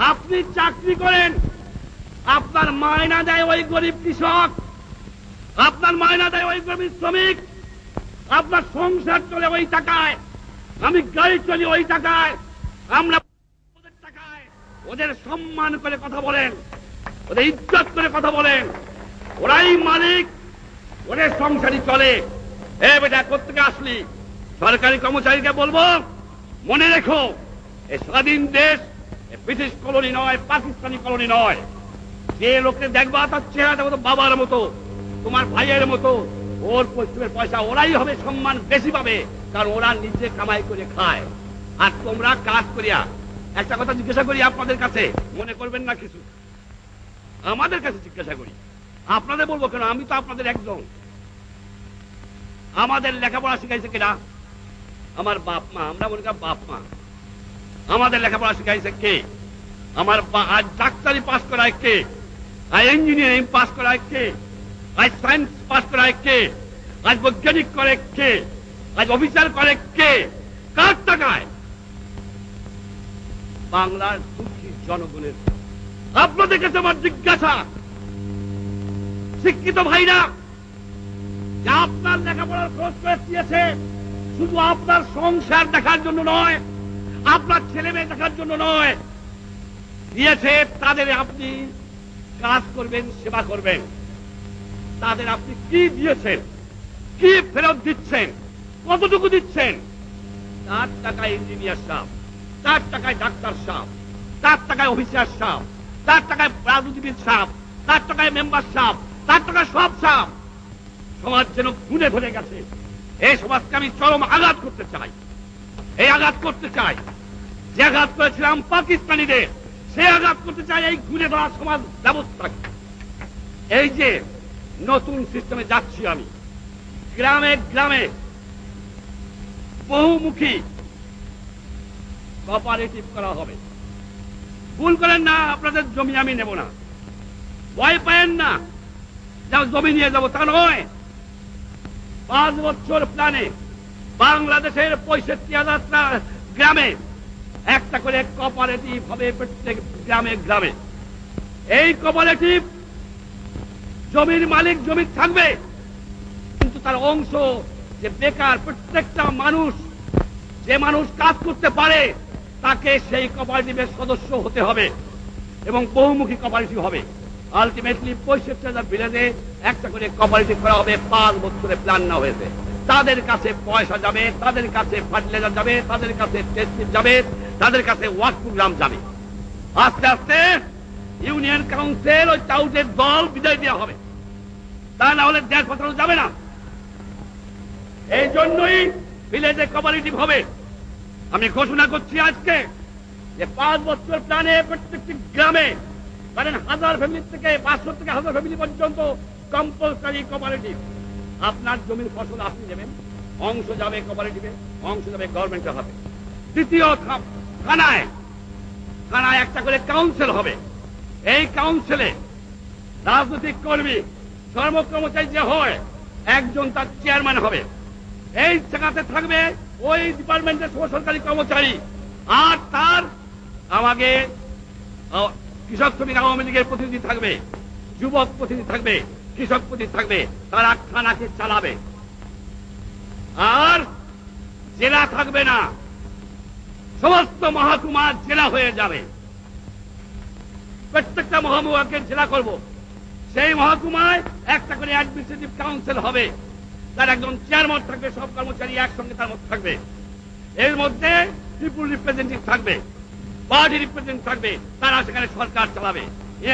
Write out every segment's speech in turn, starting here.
আপনি চাকরি করেন, আপনার মায়না দেয় ওই গরিব কৃষক, আপনার মায়না দেয় ওই গরিব শ্রমিক, আপনার সংসার চলে ওই টাকায়, আমি গাড়ি চলি ওই টাকায়, আমরা ওদের টাকায়। ওদের সম্মান করে কথা বলেন, ওদের ইজ্জত করে কথা বলেন, ওরাই মালিক, ওদের সংসারই চলে। এ বেটা কোত্থেকে আসলি? সরকারি কর্মচারীকে বলবো, মনে রেখো এই স্বাধীন দেশ ব্রিটিশ কলোনি নয়, পাকিস্তানি কলোনি নয়। যে লোককে দেখবা তার চেহারাটা মতো বাবার মতো, তোমার ভাইয়ের মতো, ওর পরিশ্রমের পয়সা ওরাই হবে সম্মান বেশি পাবে, কারণ ওরা নিজে কামাই করে খায়। আর তোমরা কাজ করিয়া। একটা কথা জিজ্ঞাসা করি আপনাদের কাছে, মনে করবেন না কিছু, আমাদের কাছে জিজ্ঞাসা করি, আপনাদের বলবো কেন, আমি তো আপনাদের একজন। আমাদের লেখাপড়া শিখাইছে কিনা? আমার বাপ মা। আমরা মনে করি বাপ মা। আমাদের লেখাপড়া শিখাইছে কে? আমার আজ ডাক্তারি পাস করায় কে? আজ ইঞ্জিনিয়ারিং পাস করায় কে? আজ সায়েন্স পাস করায় কে? আজ বৈজ্ঞানিক করে কে? আজ অফিসার করে কে? কার টাকায়? বাংলার দুঃখী জনগণের। আপনাদের কাছে আমার জিজ্ঞাসা, শিক্ষিত ভাইরা, যা আপনার লেখাপড়ার খরচ করে দিয়েছে শুধু আপনার সংসার দেখার জন্য নয়, আপনার ছেলে মেয়ে দেখার জন্য নয়, দিয়েছে তাদের আপনি কাজ করবেন, সেবা করবেন। তাদের আপনি কি দিয়েছেন, কি ফেরত দিচ্ছেন, কতটুকু দিচ্ছেন? তার টাকায় ইঞ্জিনিয়ার সাহেব, তার টাকায় ডাক্তার সাহেব, তার টাকায় অফিসার সাহেব, তার টাকায় রাজনীতিবিদ সাহেব, তার টাকায় মেম্বার সাহেব, তার টাকায় সব সাহেব। সমাজ যেন খুনে ধরে গেছে। এই সমাজকে আমি চরম আঘাত করতে চাই। এই আঘাত করতে চাই, যে আঘাত করেছিলাম পাকিস্তানিদের, সে আঘাত করতে চাই এই ঘুরে ধরা সমাজ ব্যবস্থাকে। এই যে নতুন সিস্টেমে যাচ্ছি আমি, গ্রামে গ্রামে বহুমুখী কোঅপারেটিভ করা হবে। ভুল করেন না, আপনাদের জমি আমি নেব না, ভয় পায়েন না, যাও জমি নিয়ে যাবো তা নয়। 5 বছর প্ল্যানে বাংলাদেশের 65,000 গ্রামে একটা করে কোঅপারেটিভ হবে, প্রত্যেক গ্রামে গ্রামে। এই কোঅপারেটিভ জমির মালিক জমি থাকবে, কিন্তু তার অংশ যে বেকার প্রত্যেকটা মানুষ, যে মানুষ কাজ করতে পারে, তাকে সেই কোঅপারেটিভের সদস্য হতে হবে এবং বহুমুখী কোঅপারেটিভ হবে। আলটিমেটলি 65,000 ভিলেজে একটা করে কোঅপারেটিভ করা হবে। 5 বছরে প্ল্যান না হয়েছে। তাদের কাছে পয়সা যাবে, তাদের কাছে ফার্টিলাইজার যাবে, তাদের কাছে টেস্ট যাবে, তাদের কাছে ওয়ার্ক প্রোগ্রাম যাবে। আস্তে আস্তে ইউনিয়ন কাউন্সিল ওই টাউটের দল বিদায় দেওয়া হবে, তা না হলে দেশ পাঠানো যাবে না। এই জন্যই ভিলেজে কোঅপারেটিভ হবে। আমি ঘোষণা করছি আজকে যে 5 বছর প্ল্যানে প্রত্যেকটি গ্রামে, কারণ 1000 ফ্যামিলি থেকে 500 থেকে 1000 ফ্যামিলি পর্যন্ত কম্পালসারি কোঅপারেটিভ। আপনার জমির ফসল আপনি নেবেন, অংশ যাবে কোঅপারেটিভে, অংশ যাবে গভর্নমেন্টের হাতে। দ্বিতীয় থানায় থানায় একটা করে কাউন্সিল হবে। এই কাউন্সিলে রাজনৈতিক কর্মী, কর্মচারী যে হয়, একজন তার চেয়ারম্যান হবে। এই জায়গাতে থাকবে ওই ডিপার্টমেন্টের সরকারি কর্মচারী, আর তার আমাকে কৃষক শ্রমিক আওয়ামী লীগের প্রতিনিধি থাকবে, যুবক প্রতিনিধি থাকবে, কৃষক প্রতিনিধি থাকবে। তারা থানাকে চালাবে। আর জেলা থাকবে না, সমস্ত মহকুমা জেলা হয়ে যাবে। প্রত্যেকটা মহকুমাকে জেলা করব। সেই মহকুমায় একটা করে অ্যাডমিনিস্ট্রেটিভ কাউন্সিল হবে, তার একজন চেয়ারম্যান থাকবে, সব কর্মচারী একসঙ্গে তার মধ্যে থাকবে। এর মধ্যে পিপুল রিপ্রেজেন্টেটিভ থাকবে, পার্টি রিপ্রেজেন্টেটিভ থাকবে, তারা সেখানে সরকার চালাবে।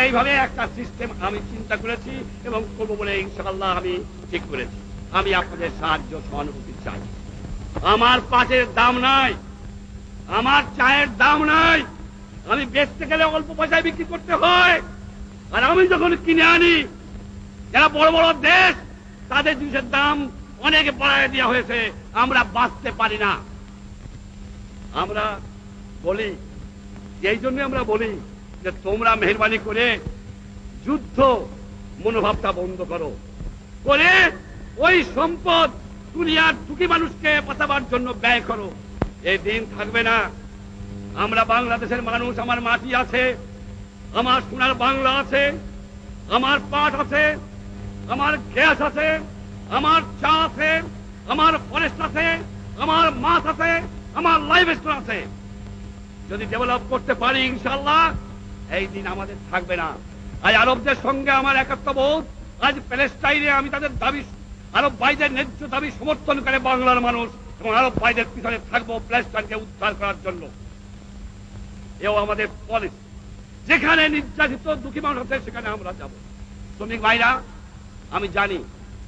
এইভাবে একটা সিস্টেম আমি চিন্তা করেছি এবং করবো বলে ইনশাআল্লাহ আমি ঠিক করেছি। আমি আপনাদের সাহায্য সহানুভূতি চাই। আমার পাটের দাম নাই, আমার চায়ের দাম নাই, আমি বেচতে গেলে অল্প পয়সায় বিক্রি করতে হয়। আর আমি যখন কিনে আনি, যারা বড় বড় দেশ, তাদের জিনিসের দাম অনেক বাড়ায় দেওয়া হয়েছে, আমরা বাঁচতে পারি না। আমরা বলি, এই জন্য আমরা বলি যে তোমরা মেহরবানি করে যুদ্ধ মনোভাবটা বন্ধ করো, করে ওই সম্পদ দুনিয়ার দুঃখী মানুষকে বাঁচাবার জন্য ব্যয় করো। এই দিন থাকবে না, আমরা বাংলাদেশের মানুষ, আমার মাটি আছে, আমার সোনার বাংলা আছে, আমার পাট আছে, আমার গ্যাস আছে, আমার চা আছে, আমার ফরেস্ট আছে, আমার মাছ আছে, আমার লাইভ স্টোর আছে। যদি ডেভেলপ করতে পারি ইনশাআল্লাহ এই দিন আমাদের থাকবে না। আজ আরবদের সঙ্গে আমার একাত্মবোধ, আজ প্যালেস্টাইনে আমি তাদের দাবি, আরব ভাইদের ন্যায্য দাবি সমর্থন করে বাংলার মানুষ, এবং আরব ভাইদের পিছনে থাকবো প্যালেস্টাইনকে উদ্ধার করার জন্য। এও আমাদের পলিসি। যেখানে নির্যাতিত দুঃখী মানুষ আছে সেখানে আমরা যাব। শ্রমিক ভাইরা, আমি জানি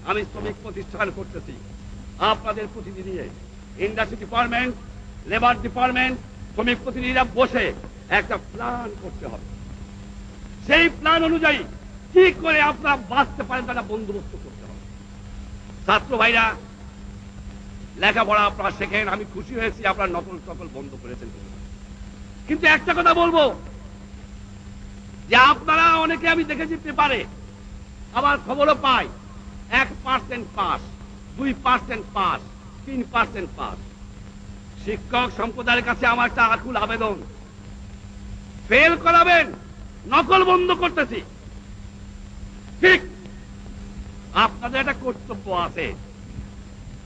আমি শ্রমিক প্রতিষ্ঠান করতেছি, আপনাদের প্রতিনিধি নিয়ে ইন্ডাস্ট্রি ডিপার্টমেন্ট, লেবার ডিপার্টমেন্ট, শ্রমিক প্রতিনিধিরা বসে একটা প্ল্যান করতে হবে। সেই প্ল্যান অনুযায়ী কি করে আপনারা বাঁচতে পারেন তারা বন্দোবস্ত করতে হবে। ছাত্র ভাইরা, লেখাপড়া আপনারা শেখেন, আমি খুশি হয়েছি আপনারা নকল টকল বন্ধ করেছেন। কিন্তু একটা কথা বলবো যে আপনারা অনেকে আমি দেখেছি পেপারে, আবার খবরও পাই 1% পাস, 2% পাস, 3% পাস। শিক্ষক সম্প্রদায়ের কাছে আমার একটা আকুল আবেদন, ফেল করাবেন, নকল বন্ধ করতেছি, ঠিক আপনাদের একটা কর্তব্য আছে।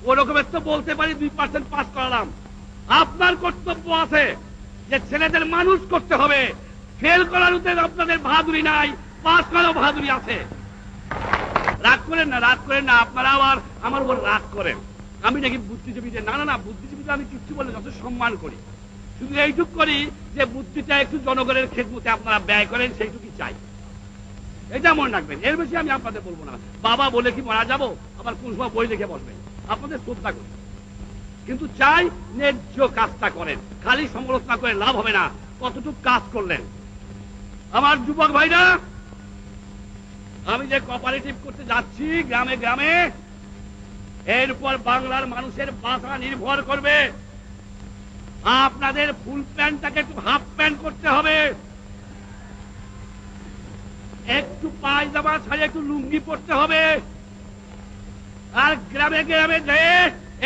ওরকমের তো বলতে পারি 2% পাস করালাম, আপনার কর্তব্য আছে যে ছেলেদের মানুষ করতে হবে। ফেল করার উদ্দেশ্যে আপনাদের বাহাদুরি নাই, পাস করার বাহাদুরি আছে। রাগ করেন না, রাগ করেন না, আপনারা আবার আমার উপর রাগ করেন আমি নাকি বুদ্ধিজীবীদের। না না না, বুদ্ধিজীবীদের আমি কিচ্ছু বলে যত সম্মান করি, শুধু এইটুক করি যে বুদ্ধিটা একটু জনগণের খেদমতে আপনারা ব্যয় করেন, সেইটুকুই চাই। এটা মনে রাখবেন, এর বেশি আমি আপনাদের বলবো না। বাবা বলে কি মারা যাবো, আবার কোন সময় বই লিখে বসবেন, আপনাদের শ্রদ্ধা করি। কিন্তু চাই ন্যায্য কাজটা করেন, খালি সমালোচনা করে লাভ হবে না, কতটুকু কাজ করলেন। আমার যুবক ভাইরা, আমি যে কোঅপারেটিভ করতে যাচ্ছি গ্রামে গ্রামে, এর উপর বাংলার মানুষের বাঁচা নির্ভর করবে। আপনাদের ফুল প্যান্টটাকে একটু হাফ প্যান্ট করতে হবে, একটু পায়জামা ছাড়িয়ে একটু লুঙ্গি পড়তে হবে, আর গ্রামে গ্রামে যেয়ে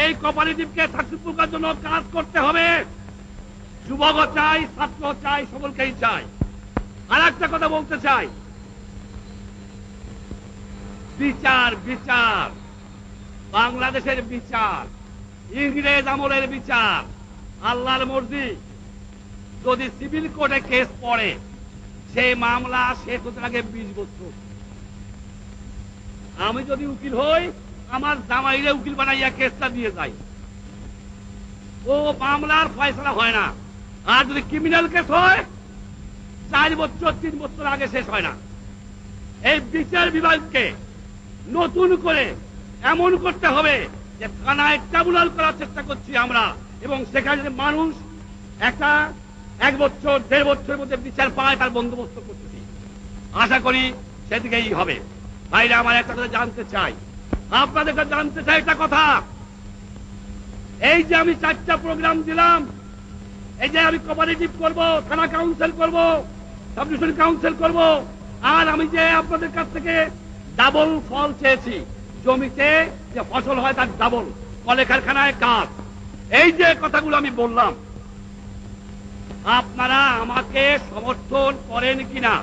এই কোঅপারেটিভকে সাকসেসফুল করার জন্য কাজ করতে হবে। যুবক চাই, ছাত্র চাই, সকলকেই চাই। আর একটা কথা বলতে চাই, বিচার বিচার, বাংলাদেশের বিচার, ইংরেজ আমলের বিচার, আল্লাহর মর্জি। যদি সিভিল কোর্টে কেস পড়ে, সেই মামলা শেষ হতে লাগে 20 বছর। আমি যদি উকিল হই, আমার জামাইরে উকিল বানাইয়া কেসটা দিয়ে যাই, ও মামলার ফয়সালা হয় না। আর যদি ক্রিমিনাল কেস হয়, 4 বছর 3 বছর আগে শেষ হয় না। এই বিচার বিভাগকে নতুন করে এমন করতে হবে যে থানায় ট্রাইব্যুনাল করার চেষ্টা করছি আমরা, এবং সেখানে মানুষ একটা 1 বছর 1.5 বছরের মধ্যে বিচার পায়, তার বন্দোবস্ত করতেছি। আশা করি সেদিকেই হবে। ভাইরা, আমার একটা কথা জানতে চাই, আপনাদের কাছে জানতে চাই একটা কথা। এই যে আমি 4টা প্রোগ্রাম দিলাম, এই যে আমি কোঅপারেটিভ করব, থানা কাউন্সিল করব, সাব ডিভিশন কাউন্সিল করব, আর আমি যে আপনাদের কাছ থেকে ডাবল ফল চেয়েছি, জমিতে যে ফসল হয় তার ডাবল, কলে কারখানায় কাজ, এই যে কথাগুলো আমি বললাম, আপনারা আমাকে সমর্থন করেন কিনা,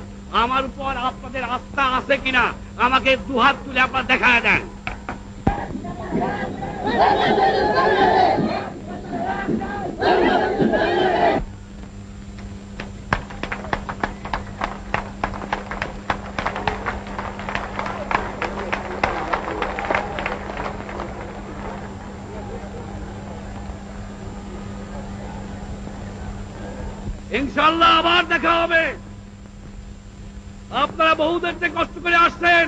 আমার উপর আপনাদের আস্থা আছে কিনা, আমাকে দুহাত তুলে আপনারা দেখায় দেন। ইনশাআল্লাহ আবার দেখা হবে। আপনারা বহুদের থেকে কষ্ট করে আসছেন,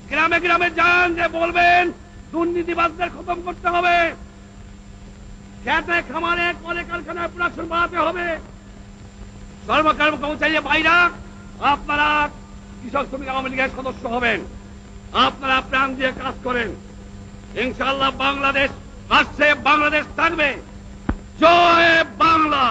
গ্রামে গ্রামে যান, যে বলবেন দুর্নীতিবাজদের খতম করতে হবে, খেতে খামারে কলে কারখানায় প্রোডাকশন বাড়াতে হবে। কর্মচারী ভাইরা, আপনারা কৃষক শ্রমিক আওয়ামী লীগের সদস্য হবেন, আপনারা প্রাণ দিয়ে কাজ করেন। ইনশাআল্লাহ বাংলাদেশ আসছে, বাংলাদেশ থাকবে। জয় বাংলা।